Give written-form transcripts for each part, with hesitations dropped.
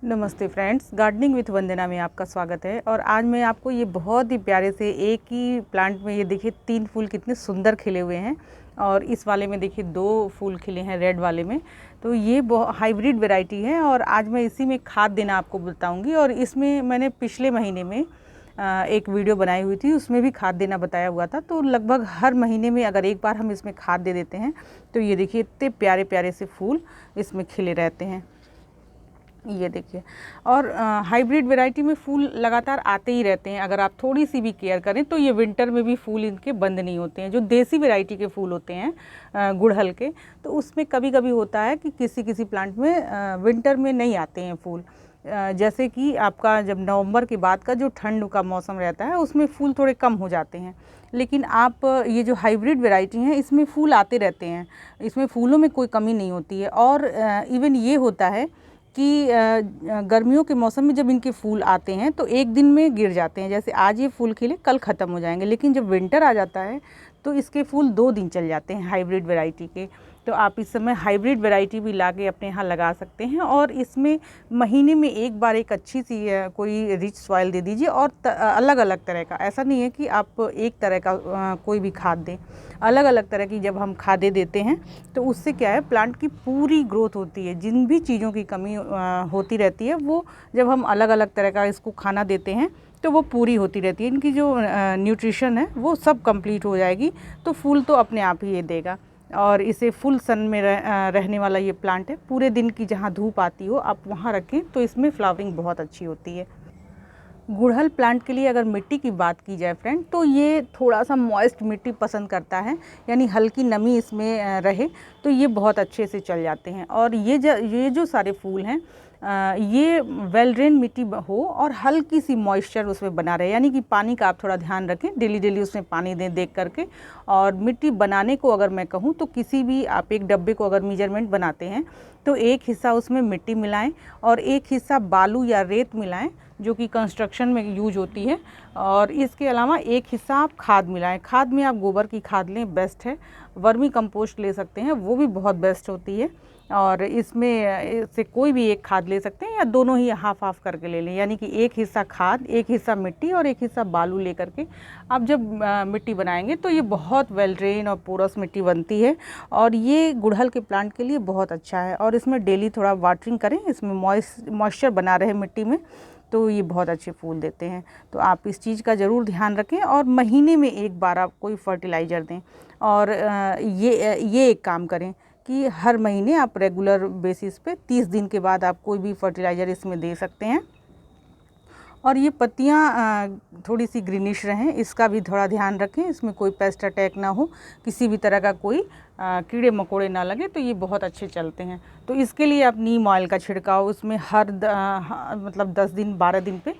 नमस्ते friends, gardening with वंदना में आपका स्वागत है। और आज मैं आपको ये बहुत ही प्यारे से एक ही प्लांट में ये देखिए 3 फूल कितने सुंदर खिले हुए हैं। और इस वाले में देखिए 2 फूल खिले हैं रेड वाले में। तो ये हाइब्रिड वैरायटी है और आज मैं इसी में खाद देना आपको बताऊंगी। और इसमें मैंने पिछले महीने में एक वीडियो बनाई हुई थी, उसमें भी खाद देना बताया हुआ था। तो लगभग हर महीने में अगर एक बार हम इसमें खाद दे देते हैं तो ये देखिए इतने प्यारे प्यारे से फूल इसमें खिले रहते हैं। ये देखिए, और हाइब्रिड वैरायटी में फूल लगातार आते ही रहते हैं। अगर आप थोड़ी सी भी केयर करें तो ये विंटर में भी फूल इनके बंद नहीं होते हैं। जो देसी वैरायटी के फूल होते हैं गुड़हल के, तो उसमें कभी कभी होता है कि किसी किसी प्लांट में विंटर में नहीं आते हैं फूल। जैसे कि आपका जब नवंबर के बाद का जो ठंड का मौसम रहता है उसमें फूल थोड़े कम हो जाते हैं। लेकिन आप ये जो हाइब्रिड वैरायटी हैं इसमें फूल आते रहते हैं, इसमें फूलों में कोई कमी नहीं होती है। और इवन ये होता है कि गर्मियों के मौसम में जब इनके फूल आते हैं तो एक दिन में गिर जाते हैं। जैसे आज ये फूल खिले, कल ख़त्म हो जाएंगे। लेकिन जब विंटर आ जाता है तो इसके फूल 2 दिन चल जाते हैं हाइब्रिड वैरायटी के। तो आप इस समय हाइब्रिड वैरायटी भी ला के अपने यहाँ लगा सकते हैं। और इसमें महीने में एक बार एक अच्छी सी कोई रिच सॉइल दे दीजिए। और अलग अलग तरह का, ऐसा नहीं है कि आप एक तरह का कोई भी खाद दें। अलग अलग तरह की जब हम खादें देते हैं तो उससे क्या है, प्लांट की पूरी ग्रोथ होती है। जिन भी चीज़ों की कमी होती रहती है वो जब हम अलग अलग तरह का इसको खाना देते हैं तो वो पूरी होती रहती है। इनकी जो न्यूट्रिशन है वो सब कंप्लीट हो जाएगी। तो फूल तो अपने आप ही ये देगा। और इसे फुल सन में रहने वाला ये प्लांट है। पूरे दिन की जहाँ धूप आती हो आप वहाँ रखें तो इसमें फ्लावरिंग बहुत अच्छी होती है। गुड़हल प्लांट के लिए अगर मिट्टी की बात की जाए फ्रेंड, तो ये थोड़ा सा मॉइस्ट मिट्टी पसंद करता है, यानी हल्की नमी इसमें रहे तो ये बहुत अच्छे से चल जाते हैं। और ये जो सारे फूल हैं ये वेल ड्रेन मिट्टी हो और हल्की सी मॉइस्चर उसमें बना रहे, यानी कि पानी का आप थोड़ा ध्यान रखें, डेली डेली उसमें पानी दें देख करके। और मिट्टी बनाने को अगर मैं कहूँ तो किसी भी आप एक डब्बे को अगर मेजरमेंट बनाते हैं तो एक हिस्सा उसमें मिट्टी मिलाएं और एक हिस्सा बालू या रेत मिलाएं जो कि कंस्ट्रक्शन में यूज होती है। और इसके अलावा एक हिस्सा आप खाद मिलाएं। खाद में आप गोबर की खाद लें, बेस्ट है। वर्मी कंपोस्ट ले सकते हैं, वो भी बहुत बेस्ट होती है। और इसमें से कोई भी एक खाद ले सकते हैं या दोनों ही हाफ हाफ करके ले लें, यानी कि एक हिस्सा खाद, एक हिस्सा मिट्टी और एक हिस्सा बालू ले करके आप जब मिट्टी बनाएंगे तो ये बहुत वेल ड्रेन और पोरस मिट्टी बनती है। और ये गुड़हल के प्लांट के लिए बहुत अच्छा है। और इसमें डेली थोड़ा वाटरिंग करें, इसमें मॉइस्चर बना रहे मिट्टी में, तो ये बहुत अच्छे फूल देते हैं। तो आप इस चीज़ का ज़रूर ध्यान रखें। और महीने में एक बार आप कोई फर्टिलाइज़र दें। और ये एक काम करें कि हर महीने आप रेगुलर बेसिस पे 30 दिन के बाद आप कोई भी फर्टिलाइज़र इसमें दे सकते हैं। और ये पत्तियाँ थोड़ी सी ग्रीनिश रहें, इसका भी थोड़ा ध्यान रखें। इसमें कोई पेस्ट अटैक ना हो, किसी भी तरह का कोई कीड़े मकोड़े ना लगे, तो ये बहुत अच्छे चलते हैं। तो इसके लिए आप नीम ऑयल का छिड़काव उसमें हर मतलब 10 दिन 12 दिन पे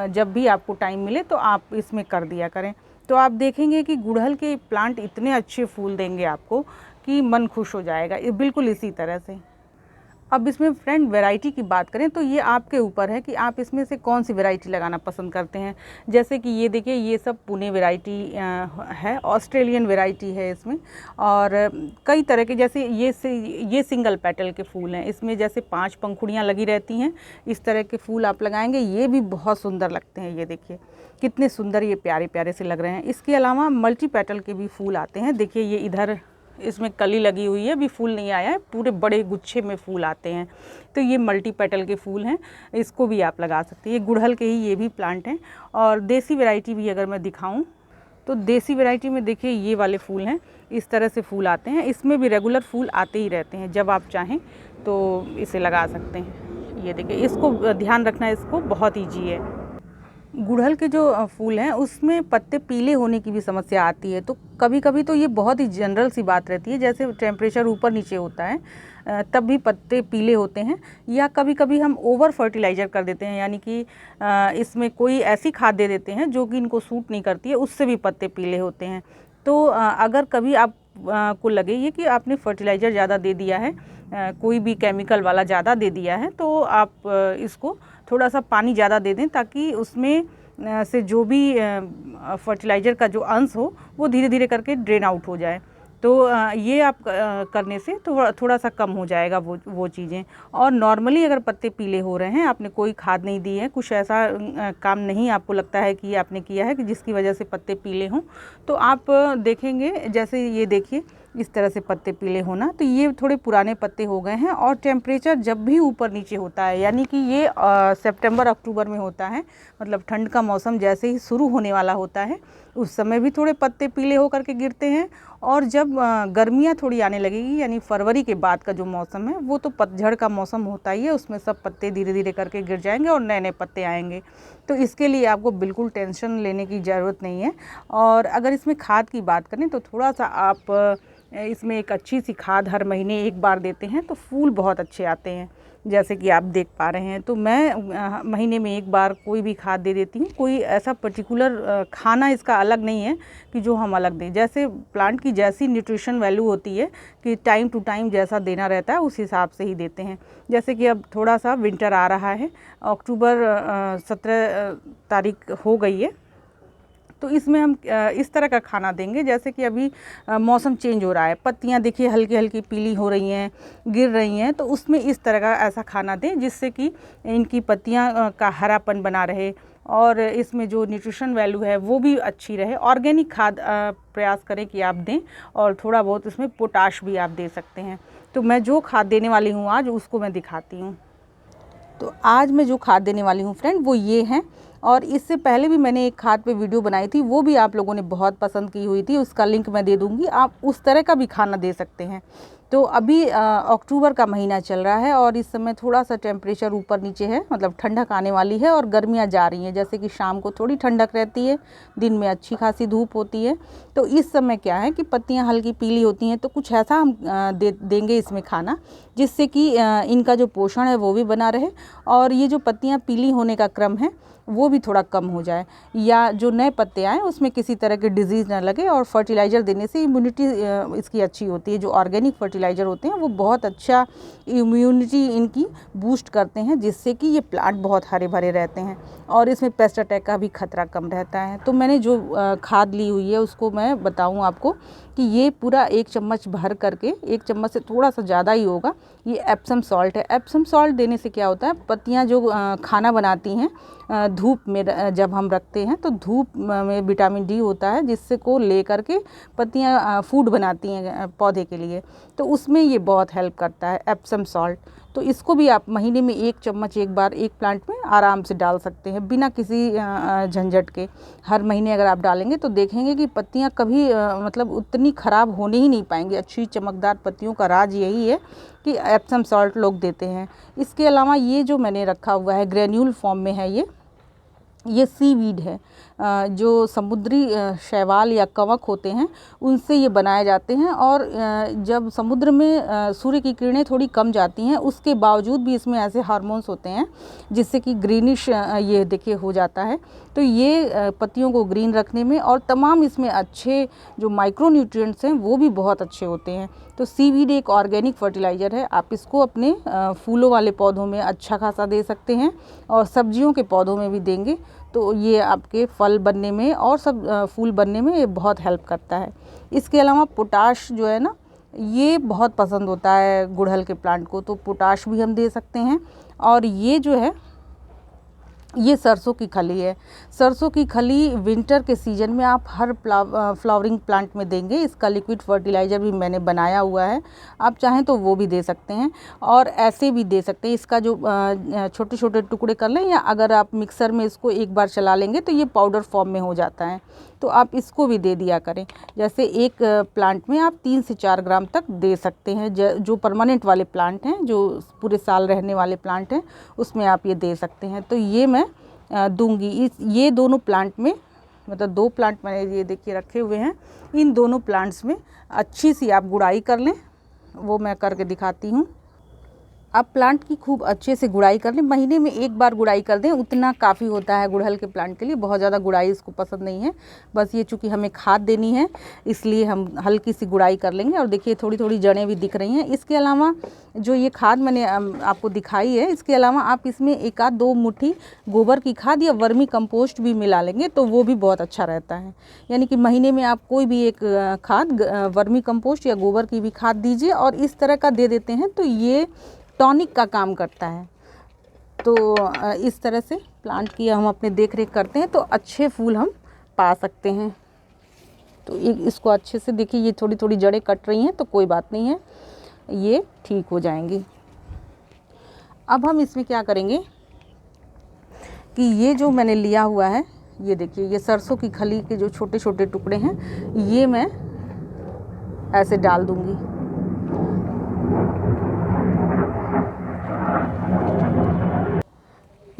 जब भी आपको टाइम मिले तो आप इसमें कर दिया करें। तो आप देखेंगे कि गुड़हल के प्लांट इतने अच्छे फूल देंगे आपको कि मन खुश हो जाएगा। बिल्कुल इसी तरह से। अब इसमें फ्रेंड वैरायटी की बात करें तो ये आपके ऊपर है कि आप इसमें से कौन सी वैरायटी लगाना पसंद करते हैं। जैसे कि ये देखिए, ये सब पुणे वैरायटी है, ऑस्ट्रेलियन वैरायटी है इसमें। और कई तरह के, जैसे ये सिंगल पेटल के फूल हैं, इसमें जैसे 5 पंखुड़ियाँ लगी रहती हैं, इस तरह के फूल आप लगाएंगे, ये भी बहुत सुंदर लगते हैं। ये देखिए कितने सुंदर ये प्यारे प्यारे से लग रहे हैं। इसके अलावा मल्टी पेटल के भी फूल आते हैं। देखिए ये इधर इसमें कली लगी हुई है, अभी फूल नहीं आया है, पूरे बड़े गुच्छे में फूल आते हैं। तो ये मल्टी पेटल के फूल हैं, इसको भी आप लगा सकते हैं। ये गुड़हल के ही ये भी प्लांट हैं। और देसी वैरायटी भी अगर मैं दिखाऊं तो देसी वैरायटी में देखिए ये वाले फूल हैं, इस तरह से फूल आते हैं। इसमें भी रेगुलर फूल आते ही रहते हैं, जब आप चाहें तो इसे लगा सकते हैं। ये देखिए, इसको ध्यान रखना, इसको बहुत ईजी है। गुड़हल के जो फूल हैं उसमें पत्ते पीले होने की भी समस्या आती है। तो कभी कभी तो ये बहुत ही जनरल सी बात रहती है, जैसे टेम्परेचर ऊपर नीचे होता है तब भी पत्ते पीले होते हैं। या कभी कभी हम ओवर फर्टिलाइज़र कर देते हैं, यानी कि इसमें कोई ऐसी खाद दे देते हैं जो कि इनको सूट नहीं करती है, उससे भी पत्ते पीले होते हैं। तो अगर कभी आप को लगे ये कि आपने फर्टिलाइज़र ज़्यादा दे दिया है, कोई भी केमिकल वाला ज़्यादा दे दिया है, तो आप इसको थोड़ा सा पानी ज़्यादा दे दें, ताकि उसमें से जो भी फर्टिलाइज़र का जो अंश हो वो धीरे धीरे करके ड्रेन आउट हो जाए। तो ये आप करने से तो थोड़ा सा कम हो जाएगा वो चीज़ें। और नॉर्मली अगर पत्ते पीले हो रहे हैं, आपने कोई खाद नहीं दी है, कुछ ऐसा काम नहीं आपको लगता है कि आपने किया है कि जिसकी वजह से पत्ते पीले हों, तो आप देखेंगे जैसे ये देखिए इस तरह से पत्ते पीले होना, तो ये थोड़े पुराने पत्ते हो गए हैं। और टेम्परेचर जब भी ऊपर नीचे होता है, यानी कि ये सितंबर अक्टूबर में होता है, मतलब ठंड का मौसम जैसे ही शुरू होने वाला होता है उस समय भी थोड़े पत्ते पीले होकर के गिरते हैं। और जब गर्मियाँ थोड़ी आने लगेगी, यानी फरवरी के बाद का जो मौसम है वो तो पतझड़ का मौसम होता ही है, उसमें सब पत्ते धीरे धीरे करके गिर जाएंगे और नए नए पत्ते आएंगे। तो इसके लिए आपको बिल्कुल टेंशन लेने की ज़रूरत नहीं है। और अगर इसमें खाद की बात करें तो थोड़ा सा आप इसमें एक अच्छी सी खाद हर महीने एक बार देते हैं तो फूल बहुत अच्छे आते हैं, जैसे कि आप देख पा रहे हैं। तो मैं महीने में एक बार कोई भी खाद दे देती हूँ। कोई ऐसा पर्टिकुलर खाना इसका अलग नहीं है कि जो हम अलग दें, जैसे प्लांट की जैसी न्यूट्रिशन वैल्यू होती है कि टाइम टू टाइम जैसा देना रहता है उस हिसाब से ही देते हैं। जैसे कि अब थोड़ा सा विंटर आ रहा है, अक्टूबर 17 तारीख हो गई है, तो इसमें हम इस तरह का खाना देंगे जैसे कि अभी मौसम चेंज हो रहा है, पत्तियां देखिए हल्की हल्की पीली हो रही हैं, गिर रही हैं, तो उसमें इस तरह का ऐसा खाना दें जिससे कि इनकी पत्तियां का हरापन बना रहे और इसमें जो न्यूट्रिशन वैल्यू है वो भी अच्छी रहे। ऑर्गेनिक खाद प्रयास करें कि आप दें, और थोड़ा बहुत इसमें पोटाश भी आप दे सकते हैं। तो मैं जो खाद देने वाली हूँ आज उसको मैं दिखाती हूँ। तो आज मैं जो खाद देने वाली हूँ फ्रेंड वो ये हैं, और इससे पहले भी मैंने एक खाद पे वीडियो बनाई थी, वो भी आप लोगों ने बहुत पसंद की हुई थी, उसका लिंक मैं दे दूँगी, आप उस तरह का भी खाना दे सकते हैं। तो अभी अक्टूबर का महीना चल रहा है और इस समय थोड़ा सा टेम्परेचर ऊपर नीचे है, मतलब ठंडक आने वाली है और गर्मियाँ जा रही हैं, जैसे कि शाम को थोड़ी ठंडक रहती है, दिन में अच्छी खासी धूप होती है। तो इस समय क्या है कि पत्तियाँ हल्की पीली होती हैं, तो कुछ ऐसा हम देंगे इसमें खाना जिससे कि इनका जो पोषण है वो भी बना रहे और ये जो पत्तियाँ पीली होने का क्रम है वो भी थोड़ा कम हो जाए, या जो नए पत्ते आएँ उसमें किसी तरह के डिजीज़ ना लगे। और फर्टिलाइज़र देने से इम्यूनिटी इसकी अच्छी होती है। जो ऑर्गेनिक फर्टिलाइज़र होते हैं वो बहुत अच्छा इम्यूनिटी इनकी बूस्ट करते हैं, जिससे कि ये प्लांट बहुत हरे भरे रहते हैं और इसमें पेस्ट अटैक का भी खतरा कम रहता है। तो मैंने जो खाद ली हुई है उसको मैं बताऊँ आपको कि ये पूरा 1 चम्मच भर करके, 1 चम्मच से थोड़ा सा ज़्यादा ही होगा, ये एप्सम सॉल्ट है। एप्सम सॉल्ट देने से क्या होता है, पत्तियाँ जो खाना बनाती हैं धूप में जब हम रखते हैं तो धूप में विटामिन डी होता है, जिससे को ले करके पत्तियाँ फूड बनाती हैं पौधे के लिए, तो उसमें ये बहुत हेल्प करता है एप्सम सॉल्ट। तो इसको भी आप महीने में 1 चम्मच एक बार एक प्लांट में आराम से डाल सकते हैं बिना किसी झंझट के। हर महीने अगर आप डालेंगे तो देखेंगे कि पत्तियां कभी मतलब उतनी ख़राब होने ही नहीं पाएंगी। अच्छी चमकदार पत्तियों का राज यही है कि एप्सम सॉल्ट लोग देते हैं। इसके अलावा ये जो मैंने रखा हुआ है ग्रेन्यूल फॉर्म में है, ये सीवीड है। जो समुद्री शैवाल या कवक होते हैं उनसे ये बनाए जाते हैं, और जब समुद्र में सूर्य की किरणें थोड़ी कम जाती हैं उसके बावजूद भी इसमें ऐसे हार्मोन्स होते हैं जिससे कि ग्रीनिश ये देखिए हो जाता है। तो ये पत्तियों को ग्रीन रखने में और तमाम इसमें अच्छे जो माइक्रो न्यूट्रिएंट्स हैं वो भी बहुत अच्छे होते हैं। तो सीवीड एक ऑर्गेनिक फर्टिलाइज़र है, आप इसको अपने फूलों वाले पौधों में अच्छा खासा दे सकते हैं और सब्जियों के पौधों में भी देंगे तो ये आपके फल बनने में और सब फूल बनने में ये बहुत हेल्प करता है। इसके अलावा पोटाश जो है ना, ये बहुत पसंद होता है गुड़हल के प्लांट को, तो पोटाश भी हम दे सकते हैं। और ये जो है ये सरसों की खली है। सरसों की खली विंटर के सीज़न में आप हर फ्लावरिंग प्लांट में देंगे। इसका लिक्विड फर्टिलाइज़र भी मैंने बनाया हुआ है, आप चाहें तो वो भी दे सकते हैं और ऐसे भी दे सकते हैं। इसका जो छोटे छोटे टुकड़े कर लें, या अगर आप मिक्सर में इसको एक बार चला लेंगे तो ये पाउडर फॉर्म में हो जाता है, तो आप इसको भी दे दिया करें। जैसे एक प्लांट में आप 3 से 4 ग्राम तक दे सकते हैं। जो परमानेंट वाले प्लांट हैं, जो पूरे साल रहने वाले प्लांट हैं, उसमें आप ये दे सकते हैं। तो ये मैं दूंगी ये दोनों प्लांट में, मतलब 2 प्लांट मैंने ये देखिए रखे हुए हैं, इन दोनों प्लांट्स में अच्छी सी आप गुड़ाई कर लें, वो मैं करके दिखाती हूँ। अब प्लांट की खूब अच्छे से गुड़ाई कर लें, महीने में एक बार गुड़ाई कर दें, उतना काफ़ी होता है गुड़हल के प्लांट के लिए। बहुत ज़्यादा गुड़ाई इसको पसंद नहीं है, बस ये चूँकि हमें खाद देनी है इसलिए हम हल्की सी गुड़ाई कर लेंगे। और देखिए थोड़ी थोड़ी जड़ें भी दिख रही हैं। इसके अलावा जो ये खाद मैंने आपको दिखाई है, इसके अलावा आप इसमें 1 आध 2 मुट्ठी गोबर की खाद या वर्मी कंपोस्ट भी मिला लेंगे तो वो भी बहुत अच्छा रहता है। यानी कि महीने में आप कोई भी एक खाद वर्मी कंपोस्ट या गोबर की भी खाद दीजिए और इस तरह का दे देते हैं तो ये टॉनिक का काम करता है। तो इस तरह से प्लांट की हम अपने देख रेख करते हैं तो अच्छे फूल हम पा सकते हैं। तो इसको अच्छे से देखिए, ये थोड़ी थोड़ी जड़ें कट रही हैं तो कोई बात नहीं है, ये ठीक हो जाएंगी। अब हम इसमें क्या करेंगे कि ये जो मैंने लिया हुआ है, ये देखिए ये सरसों की खली के जो छोटे छोटे टुकड़े हैं ये मैं ऐसे डाल दूंगी।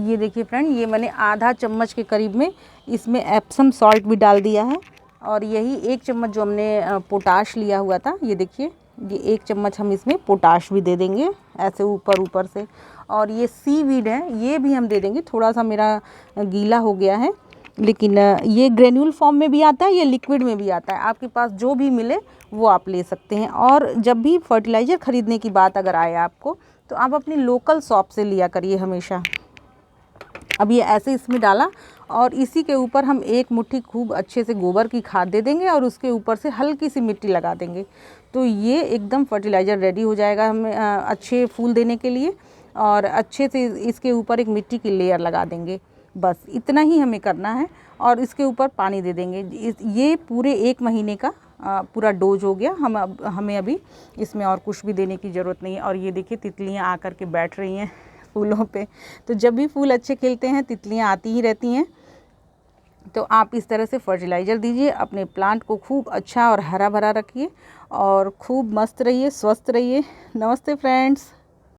ये देखिए फ्रेंड, ये मैंने आधा चम्मच के करीब में इसमें एप्सम सॉल्ट भी डाल दिया है। और यही 1 चम्मच जो हमने पोटाश लिया हुआ था, ये देखिए ये 1 चम्मच हम इसमें पोटाश भी दे देंगे ऐसे ऊपर से। और ये सीवीड है, ये भी हम दे देंगे। थोड़ा सा मेरा गीला हो गया है, लेकिन ये ग्रेन्यूल फॉर्म में भी आता है, ये लिक्विड में भी आता है। आपके पास जो भी मिले वो आप ले सकते हैं। और जब भी फर्टिलाइज़र ख़रीदने की बात अगर आए आपको, तो आप अपनी लोकल शॉप से लिया करिए हमेशा। अब ये ऐसे इसमें डाला और इसी के ऊपर हम 1 मुट्ठी खूब अच्छे से गोबर की खाद दे देंगे और उसके ऊपर से हल्की सी मिट्टी लगा देंगे तो ये एकदम फर्टिलाइज़र रेडी हो जाएगा हमें अच्छे फूल देने के लिए। और अच्छे से इसके ऊपर एक मिट्टी की लेयर लगा देंगे, बस इतना ही हमें करना है। और इसके ऊपर पानी दे देंगे। ये पूरे 1 महीने का पूरा डोज हो गया। हमें अभी इसमें और कुछ भी देने की ज़रूरत नहीं है। और ये देखिए तितलियाँ आकर के बैठ रही हैं फूलों पे। तो जब भी फूल अच्छे खिलते हैं तितलियाँ आती ही रहती हैं। तो आप इस तरह से फर्टिलाइज़र दीजिए, अपने प्लांट को खूब अच्छा और हरा भरा रखिए और खूब मस्त रहिए, स्वस्थ रहिए। नमस्ते फ्रेंड्स।